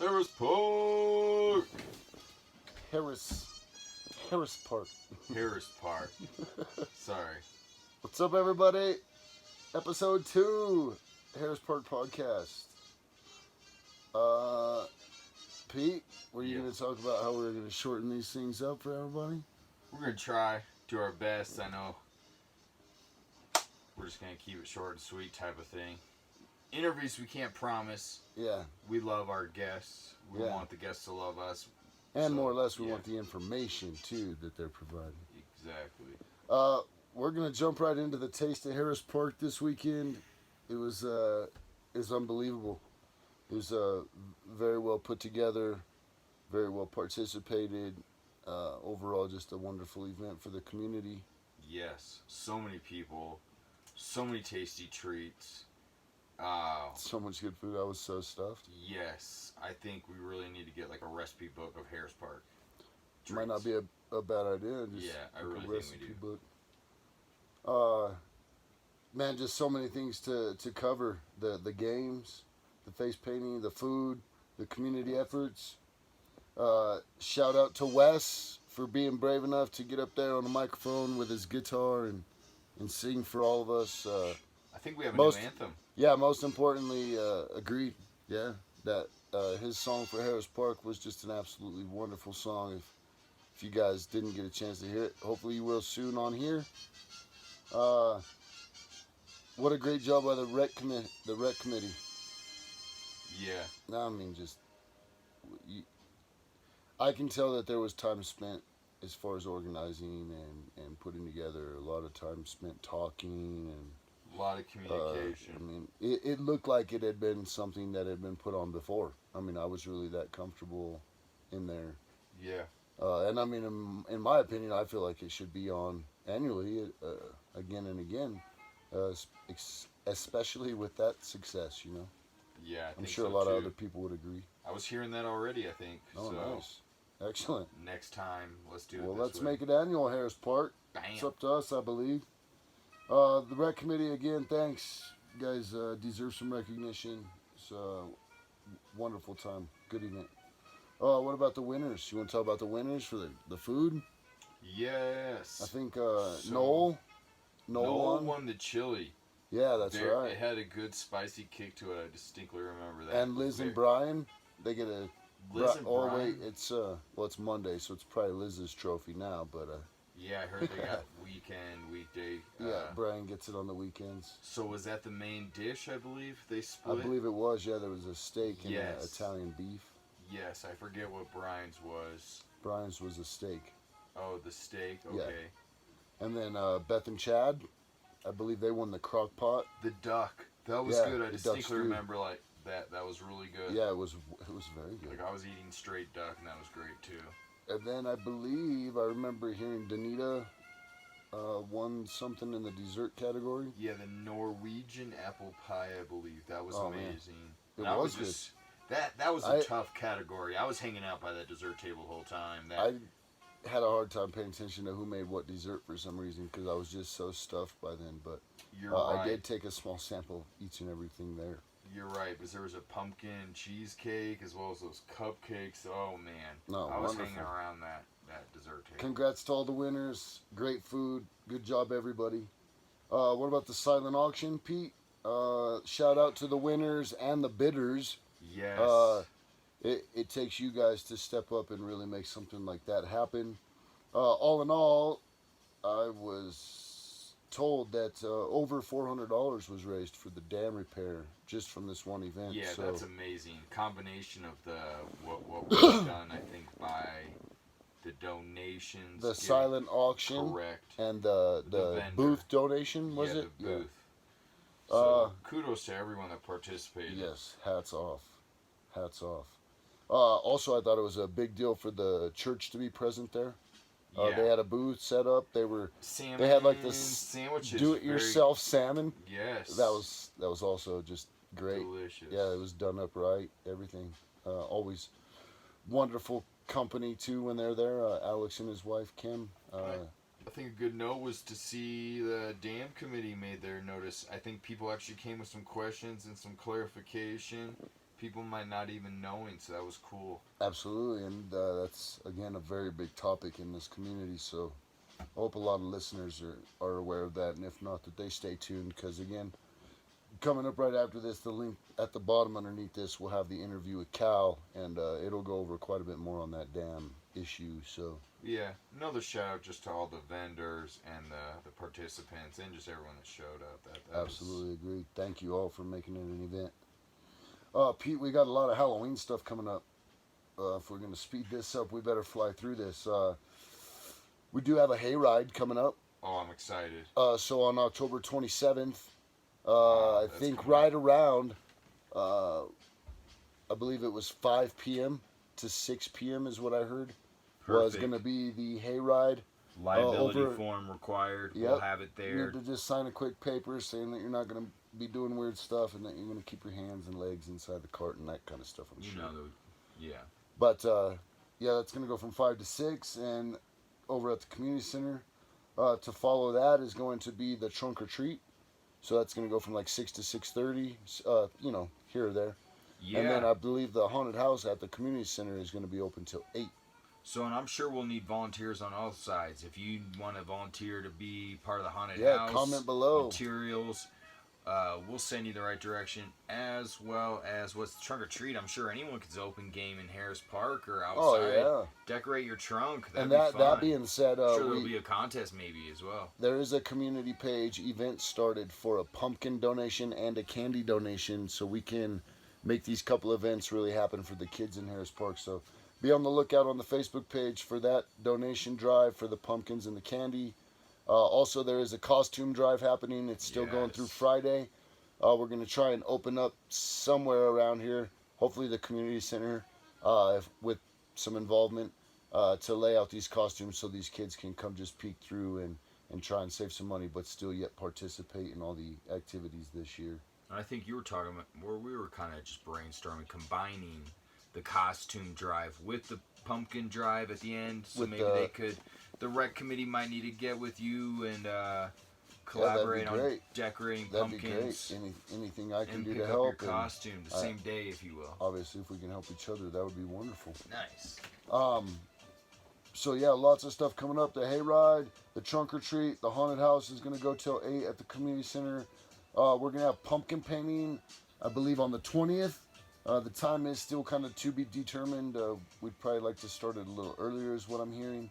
Harris Park. Harris Park. Harris Park. Sorry. What's up, everybody? Episode 2, Harris Park Podcast. Pete, what are you going to talk about? How we're going to shorten these things up for everybody? We're going to try, do our best. I know we're just going to keep it short and sweet type of thing. Interviews we can't promise. Yeah. We love our guests. We want the guests to love us. And so, more or less, we want the information, too, that they're providing. Exactly. We're going to jump right into the Taste of Harris Park this weekend. It was unbelievable. It was very well put together, very well participated. Overall, just a wonderful event for the community. Yes. So many people, so many tasty treats. So much good food. I was so stuffed. Yes. I think we really need to get like a recipe book of Harris Park treats. Might not be a bad idea. Just I really think we do. Book. Man, just so many things to cover. The games, the face painting, the food, the community efforts. Shout out to Wes for being brave enough to get up there on the microphone with his guitar and sing for all of us. I think we have a new anthem. Yeah, most importantly, agreed. Yeah, that his song for Harris Park was just an absolutely wonderful song. If you guys didn't get a chance to hear it, hopefully you will soon on here. What a great job by the rec committee. Yeah. I mean, I can tell that there was time spent as far as organizing and putting together. A lot of time spent talking and a lot of communication. I mean, it looked like it had been something that had been put on before. I mean, I was really that comfortable in there. Yeah. And I mean, in my opinion, I feel like it should be on annually, again and again, especially with that success, you know. Yeah, I'm sure a lot of other people would agree. I was hearing that already, I think. Oh, so nice. Excellent. Next time, let's do it. Well, let's make it annual, Harris Park. Bam. It's up to us, I believe. The rec committee, again, thanks. You guys deserve some recognition. It's a wonderful time. Good event. What about the winners? You want to talk about the winners for the food? Yes. I think Noel won the chili. Yeah, that's right. It had a good spicy kick to it. I distinctly remember that. And Liz and Brian, they get a... Liz and Brian? Wait, it's Monday, so it's probably Liz's trophy now, but... Yeah, I heard they got weekday. Yeah, Brian gets it on the weekends. So was that the main dish, I believe, they split? I believe it was, yeah. There was a steak and Italian beef. Yes, I forget what Brian's was. Brian's was a steak. Oh, the steak, okay. Yeah. And then Beth and Chad, I believe they won the crock pot. The duck. That was good. I distinctly remember like that. That was really good. Yeah, it was very good. Like I was eating straight duck, and that was great too. And then I remember hearing Danita won something in the dessert category. Yeah, the Norwegian apple pie, I believe. That was amazing. Man. It was good. That was a tough category. I was hanging out by that dessert table the whole time. I had a hard time paying attention to who made what dessert for some reason because I was just so stuffed by then. But you're right. I did take a small sample of each and everything there. You're right, because there was a pumpkin cheesecake as well as those cupcakes. Oh, man. No, I was wonderful. hanging around that dessert table. Congrats to all the winners. Great food. Good job, everybody. What about the silent auction, Pete? Shout out to the winners and the bidders. Yes. It takes you guys to step up and really make something like that happen. All in all, I was told that over $400 was raised for the dam repair just from this one event. Yeah, so that's amazing. Combination of what was done, I think, by the donations, the silent auction, correct, and the booth donation, was it? The booth. So kudos to everyone that participated. Yes, hats off. Also, I thought it was a big deal for the church to be present there. They had a booth set up. They had like this sandwiches, do-it-yourself salmon. Yes, that was also just great. Delicious. Yeah, it was done up right. Everything. Always wonderful company too when they're there. Alex and his wife Kim. I think a good note was to see the dam committee made their notice. I think people actually came with some questions and some clarification. people might not even knowing. So that was cool. Absolutely, and that's again a very big topic in this community. So I hope a lot of listeners are aware of that, and if not, that they stay tuned because again, coming up right after this, the link at the bottom underneath this will have the interview with Cal, and it'll go over quite a bit more on that damn issue. So Yeah, another shout out just to all the vendors and the participants and just everyone that showed up. That absolutely agree. Thank you all for making it an event. Pete, we got a lot of Halloween stuff coming up. If we're gonna speed this up, we better fly through this. We do have a hayride coming up. Oh, I'm excited. So on October 27th, I That's think coming right up. around, I believe it was 5 p.m. to 6 p.m. is what I heard. Was Perfect. going to be the hayride. Liability over- form required. Yep. We'll have it You there. need to just sign a quick paper saying that you're not going to be doing weird stuff and that you're going to keep your hands and legs inside the cart and that kind of stuff. I'm You sure. know, yeah. But yeah, that's going to go from 5 to 6, and over at the community center, to follow that is going to be the trunk or treat. So that's going to go from like 6 to 6:30. You know, here or there. Yeah. And then I believe the haunted house at the community center is going to be open till 8. So, and I'm sure we'll need volunteers on all sides. If you want to volunteer to be part of the haunted Yeah, house, comment below. materials, we'll send you the right direction. As well as what's the trunk or treat. I'm sure anyone could open game in Harris Park or outside. Oh yeah. Decorate your trunk. That'd And be that fun. that being said, I'm sure there'll be a contest maybe as well. there is a community page event started for a pumpkin donation and a candy donation, so we can make these couple events really happen for the kids in Harris Park. So be on the lookout on the Facebook page for that donation drive for the pumpkins and the candy. Also, there is a costume drive happening. It's still going through Yes. Friday. We're going to try and open up somewhere around here, hopefully the community center, with some involvement, to lay out these costumes so these kids can come just peek through and try and save some money, but still yet participate in all the activities this year. I think you were talking about where we were kind of just brainstorming, combining the costume drive with the pumpkin drive at the end. So With maybe they could, the rec committee might need to get with you and collaborate on great. decorating That'd be pumpkins. great. Anything I can And do pick to up help. your and costume the same day, if you will. obviously, if we can help each other, that would be wonderful. Nice. So yeah, lots of stuff coming up. The hayride, the trunk or treat, the haunted house is going to go till 8 at the community center. We're going to have pumpkin painting, I believe, on the 20th. The time is still kind of to be determined. We'd probably like to start it a little earlier, is what I'm hearing.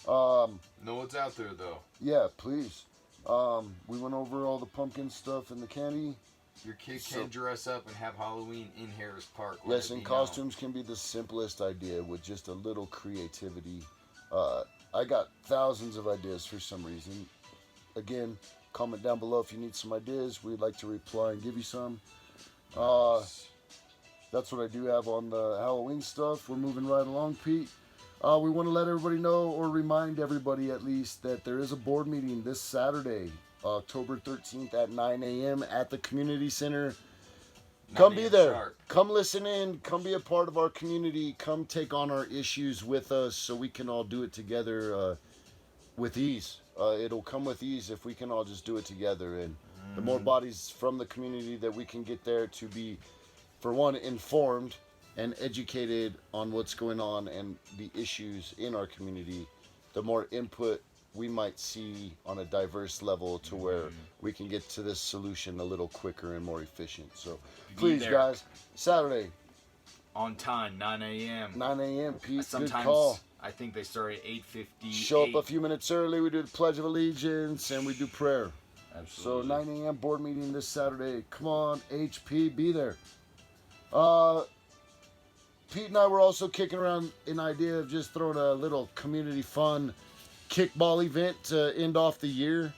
Know what's out there though. Yeah, please. We went over all the pumpkin stuff and the candy. Your kid So- can dress up and have Halloween in Harris Park. let Yes, it and be known. costumes can be the simplest idea with just a little creativity. I got thousands of ideas for some reason. Again, comment down below if you need some ideas. We'd like to reply and give you some. Nice. That's what I do have on the Halloween stuff. We're moving right along, Pete. We want to let everybody know, or remind everybody at least, that there is a board meeting this Saturday, October 13th at 9 a.m. at the community center. Come 9 be a.m. there. sharp. Come listen in. Come be a part of our community. Come take on our issues with us so we can all do it together with ease. It'll come with ease if we can all just do it together. And the more bodies from the community that we can get there to be, for one, informed and educated on what's going on and the issues in our community, the more input we might see on a diverse level to where we can get to this solution a little quicker and more efficient. So please, there. guys, Saturday, On time, 9 a.m. 9 a.m. Pete, Sometimes good call. I think they start at 8:50. Show up a few minutes early. We do the Pledge of Allegiance and we do prayer. So Absolutely. 9 a.m. board meeting this Saturday. Come on, HP, be there. Pete and I were also kicking around an idea of just throwing a little community fun kickball event to end off the year.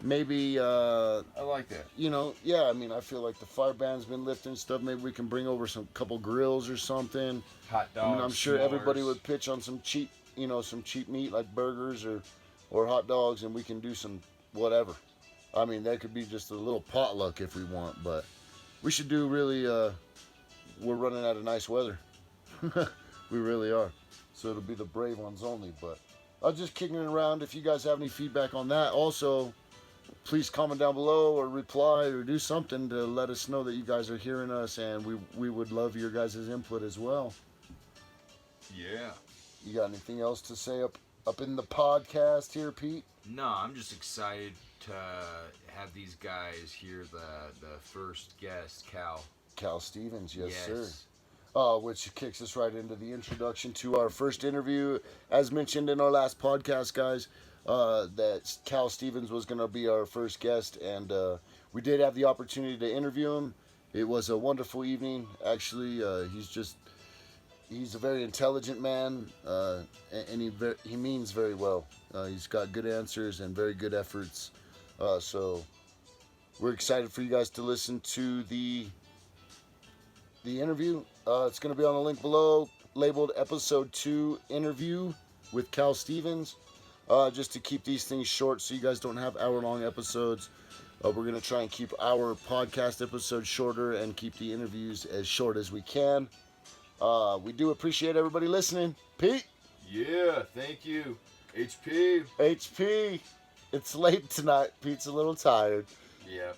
Maybe, I like that. you know, yeah, I mean, I feel like the fire band's been lifting stuff. Maybe we can bring over some couple grills or something. Hot dogs. I mean, I'm sure everybody s'mores. would pitch on some cheap, some cheap meat like burgers or hot dogs, and we can do some whatever. I mean, that could be just a little potluck if we want, but we should do really, we're running out of nice weather. We really are. So it'll be the brave ones only, but I'm just kicking it around. If you guys have any feedback on that, also, please comment down below or reply or do something to let us know that you guys are hearing us, and we would love your guys' input as well. Yeah. You got anything else to say up in the podcast here, Pete? No, I'm just excited to have these guys hear the first guest, Cal Stevens, yes, yes. sir. Which kicks us right into the introduction to our first interview. As mentioned in our last podcast, guys, that Cal Stevens was going to be our first guest, and we did have the opportunity to interview him. It was a wonderful evening. Actually, he's a very intelligent man, and he means very well. He's got good answers and very good efforts. So we're excited for you guys to listen to the interview. It's going to be on the link below, labeled Episode 2 Interview with Cal Stevens. Just to keep these things short so you guys don't have hour-long episodes. We're going to try and keep our podcast episodes shorter and keep the interviews as short as we can. We do appreciate everybody listening. Pete? Yeah, thank you. HP. HP. It's late tonight. Pete's a little tired. Yeah.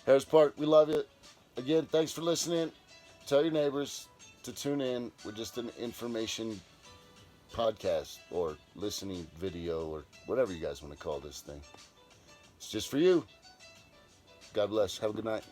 Harris Park, we love you. Again, thanks for listening. Tell your neighbors to tune in. We're just an information podcast or listening video or whatever you guys want to call this thing. It's just for you. God bless. Have a good night.